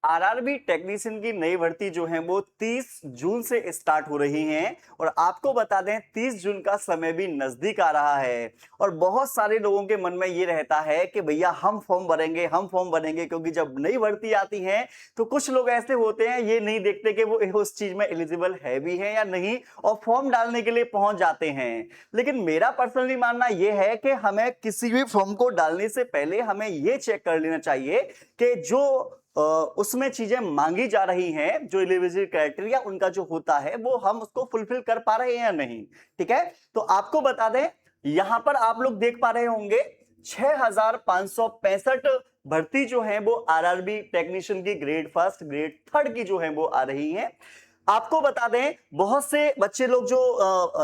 RRB technician की नई भर्ती जो है वो 30 जून से स्टार्ट हो रही है। और आपको बता दें 30 जून का समय भी नजदीक आ रहा है। और बहुत सारे लोगों के मन में ये रहता है कि भैया हम फॉर्म भरेंगे, हम फॉर्म भरेंगे, क्योंकि जब नई भर्ती आती है तो कुछ लोग ऐसे होते हैं ये नहीं देखते कि वो उस चीज में एलिजिबल है भी है या नहीं, और फॉर्म डालने के लिए पहुंच जाते हैं। लेकिन मेरा पर्सनली मानना यह है कि हमें किसी भी फॉर्म को डालने से पहले हमें यह चेक कर लेना चाहिए कि जो उसमें चीजें मांगी जा रही हैं, जो एलिजिबिलिटी क्राइटेरिया उनका जो होता है वो हम उसको फुलफिल कर पा रहे हैं या नहीं। ठीक है, तो आपको बता दें यहां पर आप लोग देख पा रहे होंगे 6565 भर्ती जो है वो आरआरबी टेक्नीशियन की ग्रेड फर्स्ट ग्रेड थर्ड की जो है वो आ रही है। आपको बता दें बहुत से बच्चे लोग जो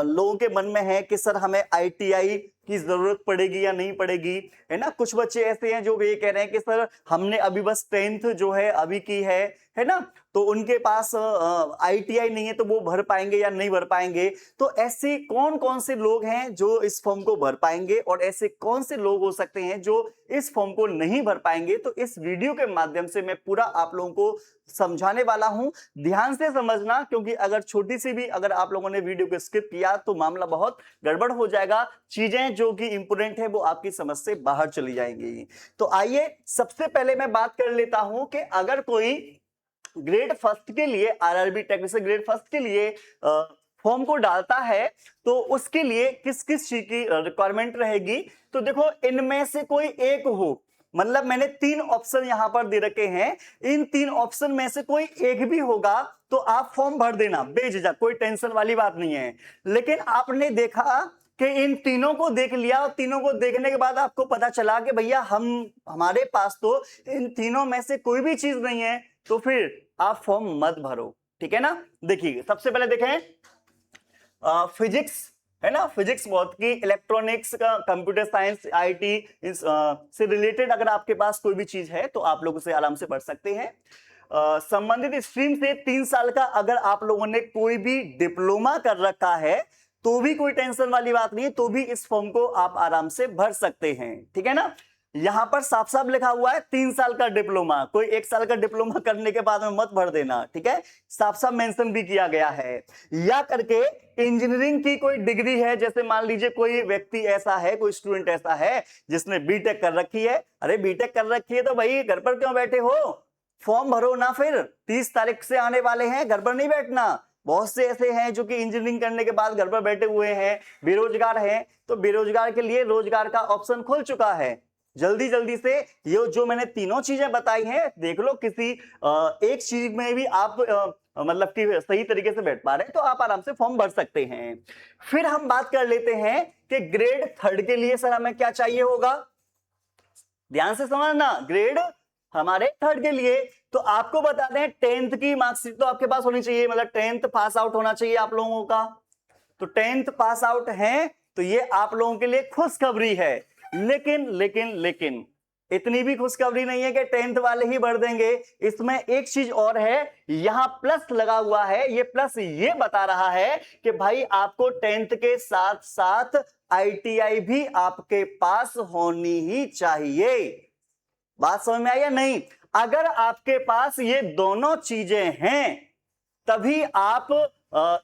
लोगों के मन में है कि सर हमें आईटीआई की जरूरत पड़ेगी या नहीं पड़ेगी, है ना। कुछ बच्चे ऐसे हैं जो ये कह रहे हैं कि सर हमने अभी बस 10th जो है अभी की है ना, तो उनके पास आईटीआई नहीं है तो वो भर पाएंगे या नहीं भर पाएंगे। तो ऐसे कौन कौन से लोग हैं जो इस फॉर्म को भर पाएंगे और ऐसे कौन से लोग हो सकते हैं जो इस फॉर्म को नहीं भर पाएंगे, तो इस वीडियो के माध्यम से मैं पूरा आप लोगों को समझाने वाला हूं। ध्यान से समझना, क्योंकि अगर छोटी सी भी अगर आप लोगों ने वीडियो को स्किप किया तो मामला बहुत गड़बड़ हो जाएगा, चीजें जो कि इंपोर्टेंट है वो आपकी समझ से बाहर चली जाएंगी। तो आइए सबसे पहले मैं बात कर लेता हूं कि अगर कोई ग्रेड फर्स्ट के लिए आरआरबी टेक्नीशियन ग्रेड फर्स्ट के लिए फॉर्म को डालता है तो उसके लिए किस किस चीज की रिक्वायरमेंट रहेगी। तो देखो इनमें से कोई एक हो, मतलब मैंने 3 ऑप्शन यहां पर दे रखे हैं, इन 3 ऑप्शन में से कोई एक भी होगा तो आप फॉर्म भर देना बेझिझक, कोई टेंशन वाली बात नहीं है। लेकिन आपने देखा कि इन तीनों को देख लिया और तीनों को देखने के बाद आपको पता चला कि भैया हमारे पास तो इन तीनों में से कोई भी चीज नहीं है, तो फिर आप फॉर्म मत भरो। ठीक है ना। देखिए सबसे पहले देखें फिजिक्स, है ना, फिजिक्स बहुत की, इलेक्ट्रॉनिक्स का, कंप्यूटर साइंस, आईटी से रिलेटेड अगर आपके पास कोई भी चीज है तो आप लोग उसे आराम से पढ़ सकते हैं। संबंधित स्ट्रीम से 3 साल का अगर आप लोगों ने कोई भी डिप्लोमा कर रखा है तो भी कोई टेंशन वाली बात नहीं है, तो भी इस फॉर्म को आप आराम से भर सकते हैं। ठीक है ना। यहां पर साफ साफ लिखा हुआ है 3 साल का डिप्लोमा, कोई 1 साल का डिप्लोमा करने के बाद में मत भर देना। ठीक है, साफ साफ मेंशन भी किया गया है। या करके इंजीनियरिंग की कोई डिग्री है, जैसे मान लीजिए कोई व्यक्ति ऐसा है, कोई स्टूडेंट ऐसा है जिसने बीटेक कर रखी है। अरे बीटेक कर रखी है तो भाई घर पर क्यों बैठे हो, फॉर्म भरो ना। फिर 30 तारीख से आने वाले हैं, घर पर नहीं बैठना। बहुत से ऐसे हैं जो कि इंजीनियरिंग करने के बाद घर पर बैठे हुए हैं, बेरोजगार हैं, तो बेरोजगार के लिए रोजगार का ऑप्शन खुल चुका है। जल्दी जल्दी से ये जो मैंने तीनों चीजें बताई हैं देख लो, किसी एक चीज में भी आप मतलब कि सही तरीके से बैठ पा रहे हैं तो आप आराम से फॉर्म भर सकते हैं। फिर हम बात कर लेते हैं कि ग्रेड थर्ड के लिए सर हमें क्या चाहिए होगा। ध्यान से समझना, ग्रेड हमारे थर्ड के लिए तो आपको बता दें 10th की मार्कशीट तो आपके पास होनी चाहिए, मतलब 10th पास आउट होना चाहिए आप लोगों का। तो 10th पास आउट है तो ये आप लोगों के लिए खुशखबरी है। लेकिन लेकिन लेकिन इतनी भी खुशखबरी नहीं है कि 10th वाले ही भर देंगे। इसमें एक चीज और है, यहां प्लस लगा हुआ है। ये प्लस ये बता रहा है कि भाई आपको 10th के साथ साथ आईटीआई भी आपके पास होनी ही चाहिए। बात समझ में आई या नहीं। अगर आपके पास ये दोनों चीजें हैं तभी आप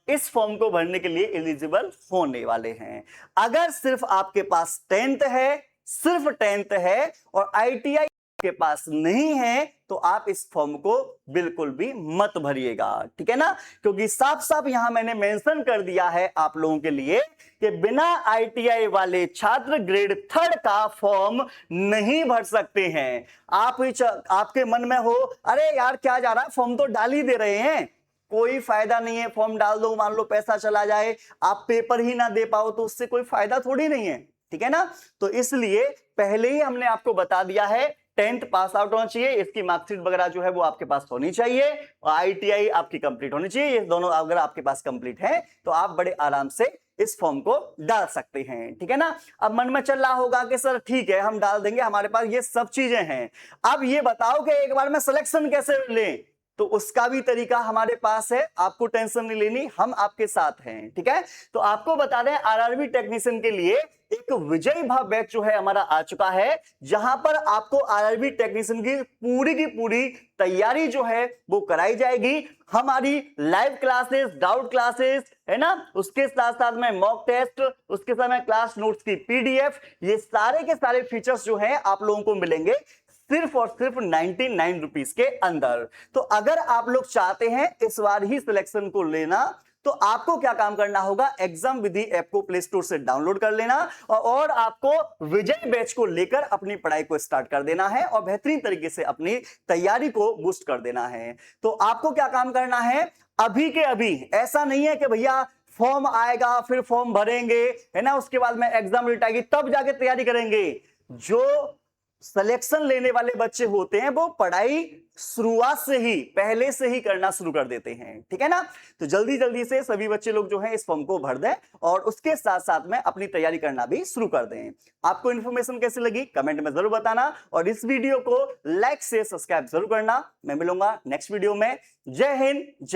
इस फॉर्म को भरने के लिए एलिजिबल होने वाले हैं। अगर सिर्फ आपके पास 10th है, सिर्फ 10th है और आईटीआई के पास नहीं है तो आप इस फॉर्म को बिल्कुल भी मत भरिएगा। ठीक है ना, क्योंकि साफ साफ यहां मैंने मेंशन कर दिया है आप लोगों के लिए कि बिना आईटीआई वाले छात्र ग्रेड थर्ड का फॉर्म नहीं भर सकते हैं। आपके मन में हो अरे यार क्या जा रहा है, फॉर्म तो डाल ही दे रहे हैं, कोई फायदा नहीं है, फॉर्म डाल दो, मान लो पैसा चला जाए, आप पेपर ही ना दे पाओ तो उससे कोई फायदा थोड़ी नहीं है। ठीक है ना, तो इसलिए पहले ही हमने आपको बता दिया है 10th पास आउट होना चाहिए, इसकी मार्कशीट वगैरह जो है वो आपके पास होनी चाहिए और आईटीआई आपकी कंप्लीट होनी चाहिए। ये दोनों अगर आपके पास कंप्लीट है तो आप बड़े आराम से इस फॉर्म को डाल सकते हैं। ठीक है ना। अब मन में चल रहा होगा कि सर ठीक है हम डाल देंगे, हमारे पास ये सब चीजें हैं, अब ये बताओ कि एक बार में सिलेक्शन कैसे लें। तो उसका भी तरीका हमारे पास है, आपको टेंशन नहीं लेनी, हम आपके साथ हैं, ठीक है। तो आपको बता दें आरआरबी टेक्नीशियन के लिए एक विजयी भाव बैच जो है हमारा आ चुका है, जहां पर आपको आरआरबी टेक्नीशियन की पूरी तैयारी जो है वो कराई जाएगी। हमारी लाइव क्लासेस, डाउट क्लासेस, है ना, उसके साथ साथ में मॉक टेस्ट, उसके साथ में क्लास नोट्स की पीडीएफ, ये सारे के सारे फीचर्स जो हैं आप लोगों को मिलेंगे सिर्फ और सिर्फ 99 रुपीस के अंदर। तो अगर आप लोग चाहते हैं इस बार ही सिलेक्शन को लेना, तो आपको क्या काम करना होगा, एग्जाम विधि ऐप को प्ले स्टोर से डाउनलोड कर लेना और आपको विजय बैच को लेकर अपनी पढ़ाई को स्टार्ट कर देना है और बेहतरीन तरीके से अपनी तैयारी को बूस्ट कर देना है। तो आपको क्या काम करना है, अभी के अभी, ऐसा नहीं है कि भैया फॉर्म आएगा फिर फॉर्म भरेंगे, है ना, उसके बाद में एग्जाम रिजल्ट आएगी तब जाके तैयारी करेंगे। जो सिलेक्शन लेने वाले बच्चे होते हैं वो पढ़ाई शुरुआत से ही, पहले से ही करना शुरू कर देते हैं, ठीक है ना। तो जल्दी जल्दी से सभी बच्चे लोग जो हैं इस फॉर्म को भर दें और उसके साथ साथ में अपनी तैयारी करना भी शुरू कर दें। आपको इन्फॉर्मेशन कैसी लगी कमेंट में जरूर बताना और इस वीडियो को लाइक से सब्सक्राइब जरूर करना। मैं मिलूंगा नेक्स्ट वीडियो में। जय हिंद।